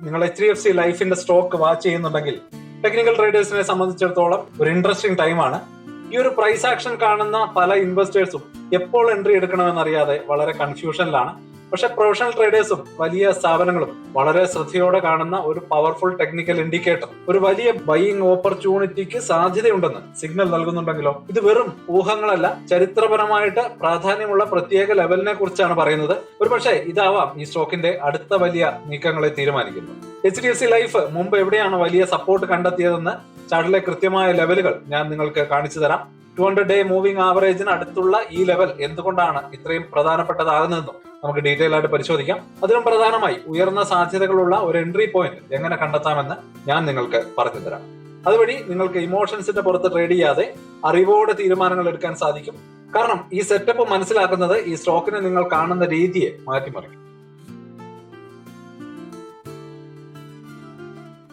നിങ്ങൾ HDFC ലൈഫിന്റെ stock watch ചെയ്യുന്നുണ്ടെങ്കിൽ ടെക്നിക്കൽ ട്രേഡേഴ്സിനെ സംബന്ധിച്ചിടത്തോളം ഒരു ഇൻട്രസ്റ്റിംഗ് ടൈമാണ്. ഈ ഒരു പ്രൈസ് ആക്ഷൻ കാണുന്ന പല ഇൻവെസ്റ്റേഴ്സും എപ്പോൾ എൻട്രി എടുക്കണമെന്നറിയാതെ വളരെ കൺഫ്യൂഷനിലാണ്. പക്ഷെ പ്രൊഫഷണൽ ട്രേഡേഴ്സും വലിയ സ്ഥാപനങ്ങളും വളരെ ശ്രദ്ധയോടെ കാണുന്ന ഒരു പവർഫുൾ ടെക്നിക്കൽ ഇൻഡിക്കേറ്റർ ഒരു വലിയ ബൈയിങ് ഓപ്പർച്യൂണിറ്റിക്ക് സാധ്യതയുണ്ടെന്ന് സിഗ്നൽ നൽകുന്നുണ്ടെങ്കിലോ ഇത് വെറും ഊഹങ്ങളല്ല, ചരിത്രപരമായിട്ട് പ്രാധാന്യമുള്ള പ്രത്യേക ലെവലിനെ കുറിച്ചാണ് പറയുന്നത്. ഒരുപക്ഷെ ഇതാവാം ഈ സ്റ്റോക്കിന്റെ അടുത്ത വലിയ നീക്കങ്ങളെ തീരുമാനിക്കുന്നത്. HDFC ലൈഫ് മുമ്പ് എവിടെയാണ് വലിയ സപ്പോർട്ട് കണ്ടെത്തിയതെന്ന് ചാർട്ടിലെ കൃത്യമായ ലെവലുകൾ ഞാൻ നിങ്ങൾക്ക് കാണിച്ചു തരാം. 200-day മൂവിംഗ് ആവറേജിന് അടുത്തുള്ള ഈ ലെവൽ എന്തുകൊണ്ടാണ് ഇത്രയും പ്രധാനപ്പെട്ടതാകുന്നതെന്നും നമുക്ക് ഡീറ്റെയിൽ ആയിട്ട് പരിശോധിക്കാം. അതിനും പ്രധാനമായി ഉയർന്ന സാധ്യതകളുള്ള ഒരു എൻട്രി പോയിന്റ് എങ്ങനെ കണ്ടെത്താമെന്ന് ഞാൻ നിങ്ങൾക്ക് പറഞ്ഞു തരാം. അതുവഴി നിങ്ങൾക്ക് ഇമോഷൻസിന്റെ പുറത്ത് ട്രേഡ് ചെയ്യാതെ അറിവോടെ തീരുമാനങ്ങൾ എടുക്കാൻ സാധിക്കും. കാരണം ഈ സെറ്റപ്പ് മനസ്സിലാക്കുന്നത് ഈ സ്റ്റോക്കിനെ നിങ്ങൾ കാണുന്ന രീതിയെ മാറ്റിമറിക്കും.